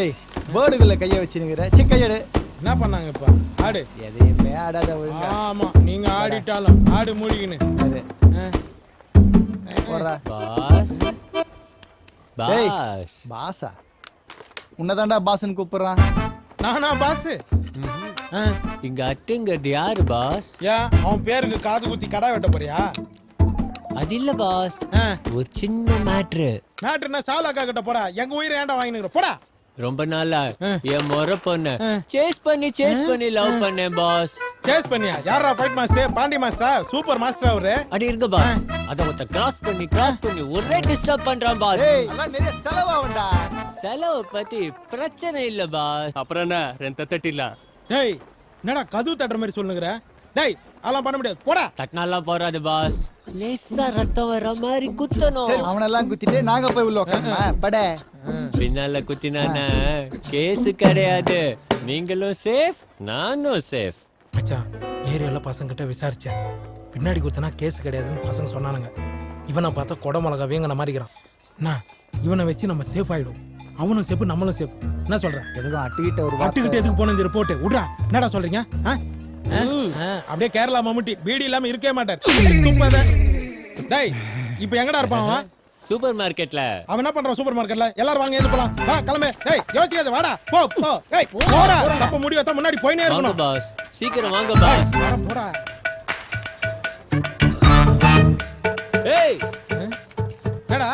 ஏய் பேர்டுக்குள்ள கையை வச்சுனுங்கிற கையெடு. என்ன பண்ணாங்க இப்ப? ஆடு எதையுமே ஆடாத ஒழுங்கா. ஆமா நீங்க ஆடிட்டாலும் ஆடு மூடிக்கின்னு போறா. பாஸ் டேய் பாஸ் பாஸா? உன்னதாண்டா பாஸ்ன்னு கூப்பிடுறான். நானா பாஸ்? இங்க அட்டுங்கிறது யாரு பாஸ்? ஏன் அவன் பேருக்கு காது குத்தி கடை வெட்ட போறியா? அது இல்ல பாஸ், ஒரு சின்ன மேட்ரு. மேட்ருன்னா சாலாக்கா கிட்ட போடா. எங்க உயிரை ஏன்டா வாங்கினுங்கிற போடா. ரொம்ப நாளா என் முறை பொண்ண சேஸ் பண்ணி லவ் பண்ணேன் பாஸ். சேஸ் பண்ணியா? யாரா fight master? Pandi master, super master அவரு. அடி இருங்க பாஸ், அத ஒருத்த கிராஸ் பண்ணி ஒரே டிஸ்டர்ப் பண்றான் பாஸ். ஏய் எல்லாம் நிறைய செலவாகும்டா. செலவு பத்தி பிரச்சனை இல்ல பாஸ். அப்புறம் என்ன ரெண்டு தட்டில? டேய் என்னடா கதவு தட்டுற மாதிரி சொல்லுங்கற? டேய் அதெல்லாம் பண்ண முடியாது போடா. தட்டினாலாம் போறாது பாஸ், லேசா ரத்தம் வர மாதிரி குத்தணும். சரி அவனெல்லாம் குத்திட்டு நாங்க போய் உள்ள உட்காருமா பட. பின்னால குத்தினானா கேஸ் கிடையாது. நீங்களும் சேஃப், நானும் சேஃப். மச்சான் ஏரியால பசங்க கிட்ட விசாரிச்சேன். பின்னாடி குத்துனா கேஸ் கிடையாதுன்னு பசங்க சொன்னானுங்க. இவனை பார்த்தா கொடை மிளகா வேங்கின மாதிரிக்கிறான். என்ன இவனை வச்சு நம்ம சேஃப் ஆயிடும். அவனும் சேஃப் நம்மளும் சேஃப். என்ன சொல்ற? எதுவும் அட்டுக்கிட்ட ஒரு அட்டுக்கிட்ட எதுக்கு போன இந்த ரிப்போர்ட் விட்றா. என்னடா சொல்றீங்க? அப்படியே கேரளா மம்முட்டி பீடி இல்லாம இருக்கவே மாட்டார். துப்பாத. டேய் இப்போ எங்கடா இருப்பான் அவன்? சூப்பர் மார்க்கெட்ல. அவன் என்ன பண்றான் சூப்பர் மார்க்கெட்ல? எல்லாரும் வாங்க ஏந்து போலாம். வா கிளம்பு. டேய் யோசிக்காத வாடா. போ போ. டேய் போடா. தப்பு முடி வந்தா முன்னாடி போயினே வாங்க இருக்கணும். பாஸ், சீக்கிரம் வாங்க பாஸ். போடா. ஏய் என்னடா?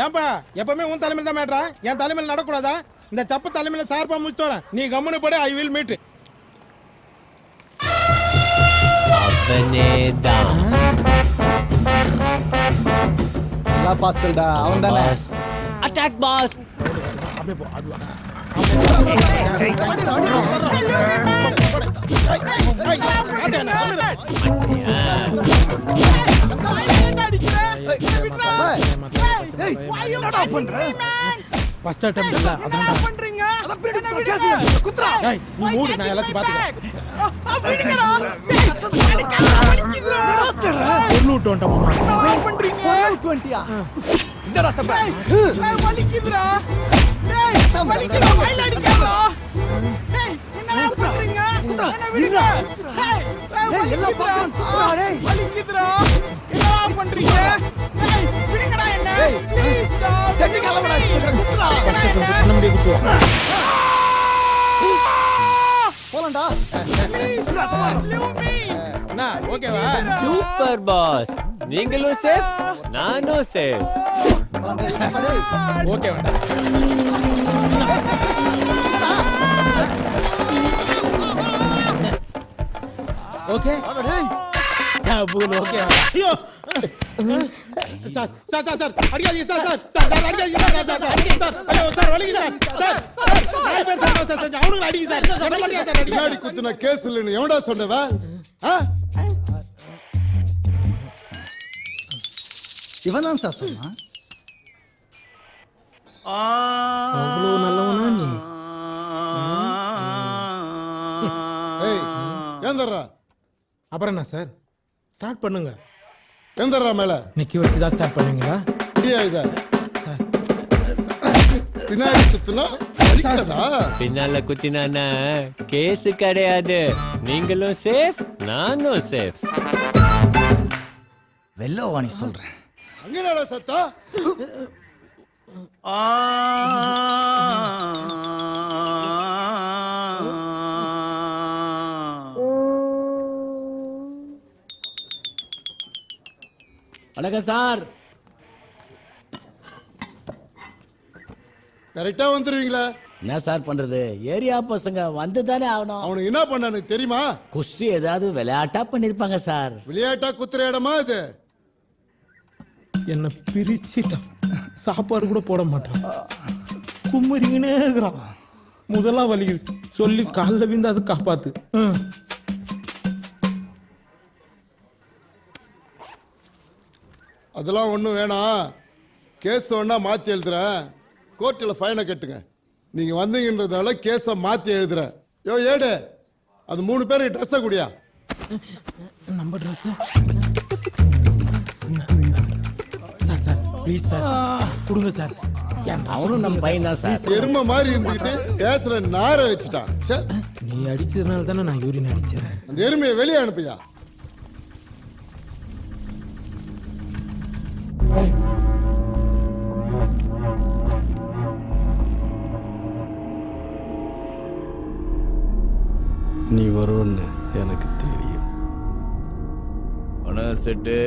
ஏன்பா எப்பவுமே உன் தலைமையில தான் மேட்ரா? என் தலைமையில நடக்கூடாதா? இந்த சப்ப தலைமையில சார்பா முடிச்சுட்டு வரேன். நீ கம்முனு போடு. I will meet. அவனேதான் நல்லா பாஸ் சொல்டா. அவன் தானே. Attack boss. அப்படியே போ. அப்படியே ஃபர்ஸ்ட் அட்டெம்ப்ட் இல்ல அதான் பண்றீங்க. அத பிரிடி கேஸ் குத்ரா. டேய் நீ மூடு, நான் எல்லாத்தையும் பாத்துக்கறேன். அப்படிங்கடா. வலிக்குதுடா. பொண்ணு டோன்ட்ட மாமா. என்ன பண்றீங்க? பொண்ணு 20யா? இந்தடா சப்ப. வலிக்குதுடா. டேய் வலிக்குதுடா. கையில அடிக்காதடா. டேய் என்ன பண்றீங்க? என்ன விடுடா. டேய் எல்லாம் பாத்து குத்ரா. டேய் வலிக்குதுடா. என்ன பண்றீங்க? டேய் விடுங்கடா என்ன. ப்ளீஸ் டா. டேய் கலவடா. குத்ரா. நம்மடி குத்ரா. போலாம்டா. அண்ணா ஓகேவா? சூப்பர் பாஸ், நீங்களும் சேஃப், நானும் சேஃப். ஓகே வேண்டா. Okay okay. ஐயோ சார் சார் சார் சார் அடிக்காதீங்க சார் சார் சார் சார் அடிக்காதீங்க சார் சார் சார் சார் ஐயோ சார் வலிக்குது சார் சார் சார் நாய் பேர் சார் சார் சார் அவனுக்கு அடிங்க சார் என்ன பண்ணியா சார் அடிங்க. பின்னாடி குத்துன கேஸ் இல்லன்னு எவன்டா சொன்னவ? இவன் தான் சார் சொன்னான். அவ்வளவு நல்லவனா நீ? ஏய் ஏந்தறா. அப்புறம் என்ன சார் ஸ்டார்ட் பண்ணுங்க. ஏந்தறா மேல. நிக்கி வச்சு தான் ஸ்டார்ட் பண்ணுவீங்களா? முடியா இத. சார் பின்னாடி குத்துனா அடிக்காதா? பின்னால குத்தினானா கேஸ் கிடையாது. நீங்களும் சேஃப், நானும் சேஃப். வெள்ளோவாணி சொல்றேன். அங்கடா சத்தா. வணக்கம் சார். கரெக்டா வந்துருவீங்களா? என்ன சார் பண்றது, ஏரியா பசங்க வந்து தானே ஆகணும். அவனுக்கு என்ன பண்ணானு தெரியுமா? குஸ்தி ஏதாவது விளையாட்டா பண்ணிருப்பாங்க சார். விளையாட்டா குத்துற இடமா இது? என்ன பிரிச்சிட்டான். சாப்பாடு கூட போட மாட்டான். கும்மரிங்கனே இருக்கிறான். முதலாம் வலிக்குது சொல்லி காலில் விந்து அது காப்பாத்து. அதெல்லாம் ஒன்றும் வேணாம். கேஸ் ஒன்றா மாற்றி எழுதுறேன். கோர்ட்டில் ஃபைனை கட்டுங்க. நீங்கள் வந்தீங்கன்றதால கேஸை மாற்றி எழுதுறேன். யோ ஏடு, அது 3 பேருக்கு ட்ரெஸ்ஸை குடியா. நம்ம dress sir sir please sir கொடுங்க சார். அவனும் நம்ம பையன் தான் சார். எருமை மாதிரி இருந்துக்கிட்டு பேசுற நார வச்சுட்டான். ச்சே, நீ அடிச்சதுனால தானே நான் யூரின் அடிச்சேன். அந்த எருமையை வெளியே அனுப்பியா. நீ வருவன்னு எனக்கு தெரியும். பணம் செட்டு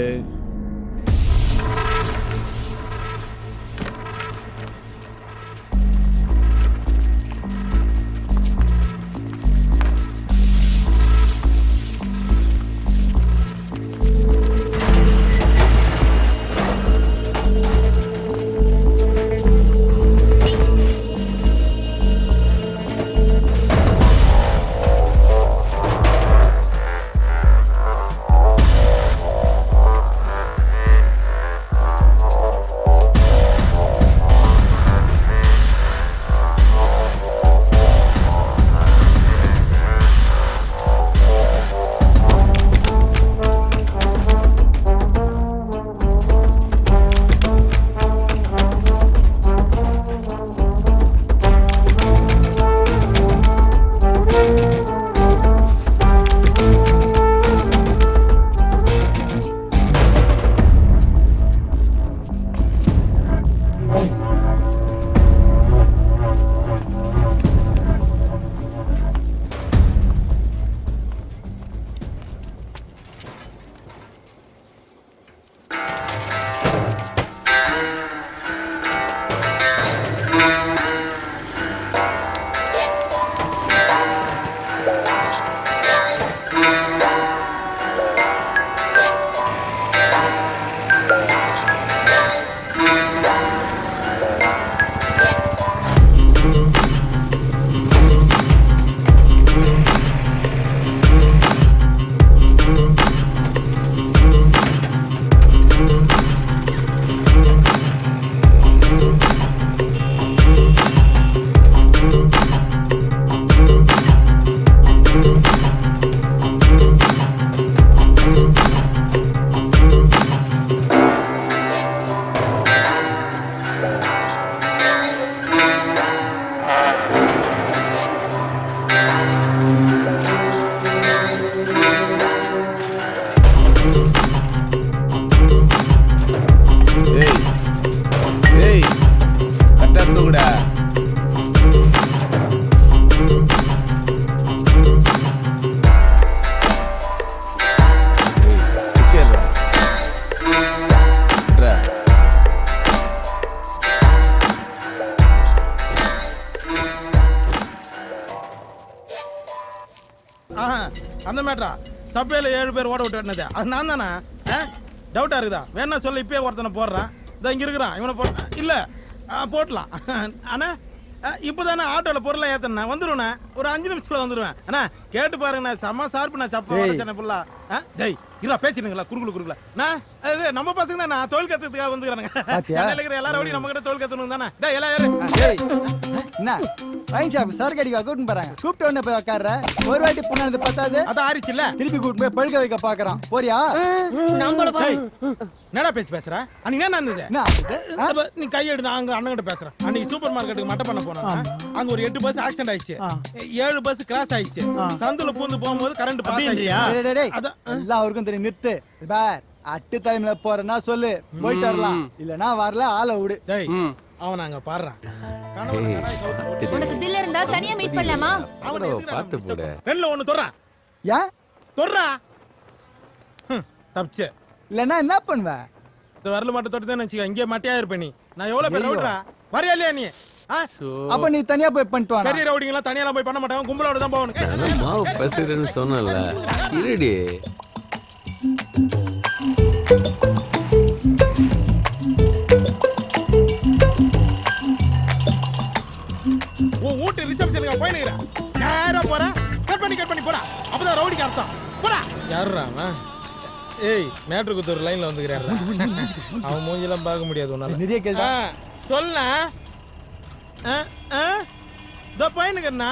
அந்த மேட்டரா சபையில 7 பேர் ஓட விட்டு அது நான் தானே? டவுட்டா இருக்குதா? வேணா சொல்ல இப்பயே ஒருத்தனை போடுறான். இதோ இங்க இருக்கிறான். இவனை போ இல்ல போட்டலாம். அண்ணா இப்போதானே ஆட்டோல பொருளை ஏத்தண்ணா வந்துருவேண்ணே. ஒரு 5 நிமிஷத்துல வந்துருவேன். அண்ணா கேட்டு பாருங்கண்ணா. செம்ம சார்பு நான் சப்பா வளர்ச்சேன் ஃபுல்லா. டேய் இரா பேசினுங்களா குறுக்குல நம்ம பசங்க நான் தொழில் கத்துறதுக்காக வந்துக்கிறானுங்க. சென்னையில இருக்கிற எல்லாரும் நம்ம கிட்ட தொழில் கத்துணும் தானே. டேய் எல்லாம் என்ன பையன் ஷாப் சார் கடிக்கா கூட்டின்னு போறாங்க. கூப்பிட்டு உடனே போய் உட்கார்ற. ஒரு வாட்டி புண்ணானது பத்தாது. அதான் ஆறிச்சுல்ல. திருப்பி கூட்டிட்டு போய் படுக்க வைக்க பாக்குறான். போறியா? என்னடா பேசுற? அன்னைக்கு என்ன நடந்தது? நீ கையெடு. நான் அங்க அண்ணன் கிட்ட பேசுறேன். அன்னைக்கு சூப்பர் மார்க்கெட்டுக்கு மட்டை பண்ண போனோம். அங்க ஒரு 8 பஸ் ஆக்சிடென்ட் ஆயிடுச்சு. 7 பஸ் கிராஸ் ஆயிடுச்சு. சந்துல பூந்து போகும்போது கரண்ட் பாஸ் ஆயிடுச்சு. எல்லாருக்கும் தெரியும். நிறுத்து பார். அட்டு டைம்ல போறேன்னா சொல்லு, போயிட்டு வரலாம். இல்லனா வரல ஆளை விடு. டேய் அவன் அங்க பாடுறான். உனக்கு தில் இருந்தா தனியா மீட் பண்ணலாமா? அவனை பாத்து போடு. ரெண்டுல ஒன்னு தொறா. ஏன் தொறா? தப்பிச்சே. இல்லனா என்ன பண்ணுவ? இந்த வரல மட்டும் தொட்டு தான் வெச்சுக்க. இங்கே மட்டையா இருப்ப நீ. நான் எவ்வளவு பேர் ரவுடரா? வரியா இல்லையா நீ? அப்ப நீ தனியா போய் பண்ணிட்டு வா. பெரிய ரவுடிங்களா தனியா போய் பண்ண மாட்டாங்க. கும்பலோட தான் போகணும். மாவு பேசுறேன்னு சொன்னல. இருடி. ஓ ஊட்டி ரிசப்ஷனுக்கு போய் நிக்கிறேன். நேரா போற. கட் பண்ணி போடா. அப்பதான் ரவுடிக்கு அர்த்தம். போடா. யாருடா அவன்? ஏய் மேட்ரு குத்தூர் லைன்ல வந்துக்கிறாரு. அவன் மூஞ்சிலாம் பார்க்க முடியாது உன்னால. நிறைய கேள்வி சொல்ல. இதோ பையனுக்குண்ணா.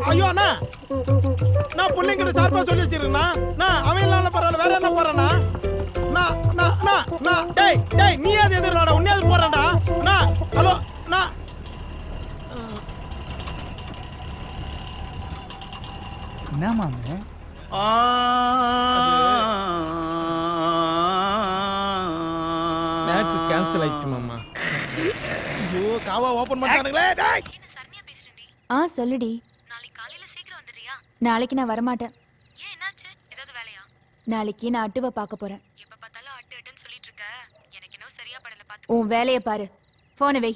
ஐயோ அண்ணா நான் பிள்ளைங்கிட்ட சார்பா சொல்லி வச்சிருக்கேண்ணா. அவன் இல்லாம பரவாயில்ல. வேற என்ன போறேண்ணா? டேய் டேய் நீ அது எதிரடா உன்னையாவது போறடா அண்ணா ஹலோ அண்ணா என்ன மாமே மேட்ச் கேன்சல் ஆயிடுச்சு மாமா ஐயோ காவா ஓபன் பண்ணிட்டானுங்களே டேய் ஆ சொல்லுடி நாளைக்கு காலையில சீக்கிரம் வந்துடுறியா? நாளைக்கு நான் வரமாட்டேன். ஏன் என்னாச்சு? ஏதாவது வேலையா? நாளைக்கு நான் அட்டுவை பார்க்க போறேன். எப்ப பார்த்தாலும் அட்டுன்னு சொல்லிட்டு இருக்க. எனக்கு இன்னும் சரியா படல பாத்து. உன் வேலையை பாரு. போனை வை.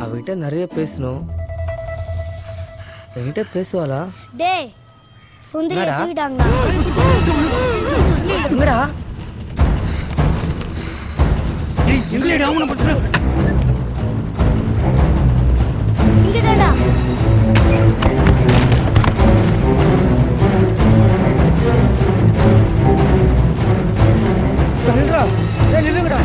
அவகிட்ட நிறைய பேசணும். என்கிட்ட பேசுவாளா? டேய் சுந்தரி என்னடா? தூக்கிட்டாங்கடா. எங்கடா? இங்கதாடா. நில்லுடா. ஏய் நில்லுங்கடா.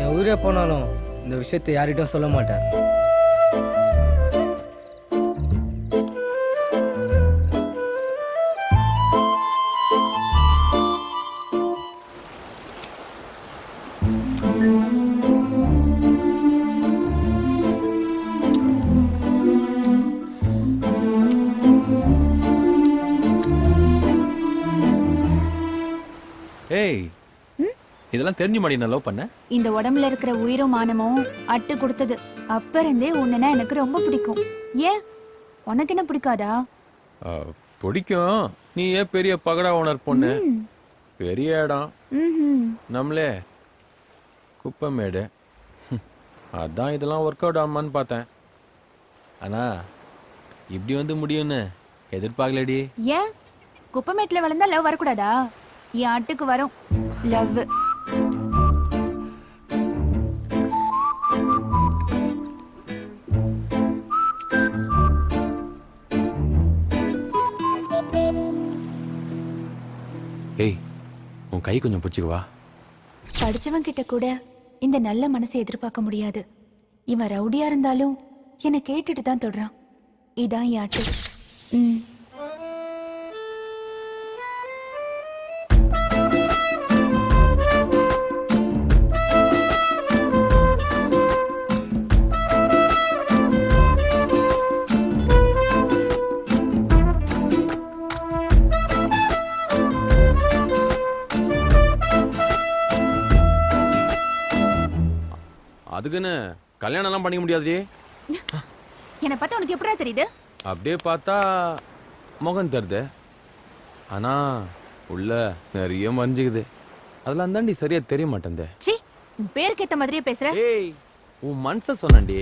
என் உயிரே போனாலும் இந்த விஷயத்தை யார்கிட்டயும் சொல்ல மாட்டேன். ஏய் இதெல்லாம் தெரிஞ்சு மாடி நான் லவ் பண்ண இந்த உடம்புல இருக்கிற உயிரும் மானமும் அட்டு கொடுத்தது. அப்ப இருந்தே உன்னை எனக்கு ரொம்ப பிடிக்கும். ஏன் உனக்கு என்ன பிடிக்காதா? பிடிக்கும். நீ ஏன் பெரிய பகடா ஓனர் பொண்ணு, பெரிய இடம், ம்ஹும். நம்மளே குப்பமேடு. அதான் இதெல்லாம் ஒர்க் அவுட் ஆமான்னு பார்த்தேன். ஆனா இப்படி வந்து முடியும்னு எதிர்பார்க்கலடி. ஏன் குப்பமேட்ல வளர்ந்தா லவ் வரக்கூடாதா? என் ஆட்டுக்கு வரும் லவ். ஏய் உன் கை கொஞ்சம் பிடிச்சிக்குவா. படிச்சவன் கிட்ட கூட இந்த நல்ல மனசை எதிர்பார்க்க முடியாது. இவன் ரவுடியா இருந்தாலும் என்னை கேட்டுட்டு தான் தொடுறான். இதான் என் ஆட்டு. ம். அதுக்குன்னு கல்யாணம் எல்லாம் பண்ணிக்க முடியாதுடி. என்னை பார்த்தா உனக்கு எப்படா தெரியுது? அப்படியே பார்த்தா முகம் தருது, ஆனா உள்ள நிறைய மறைஞ்சுக்குது. அதெல்லாம் தாண்டி சரியா தெரிய மாட்டேன். சீ, உன் பேருக்கு ஏத்த மாதிரியே பேசுற. ஏய் உன் மனச சொன்னேன்டி.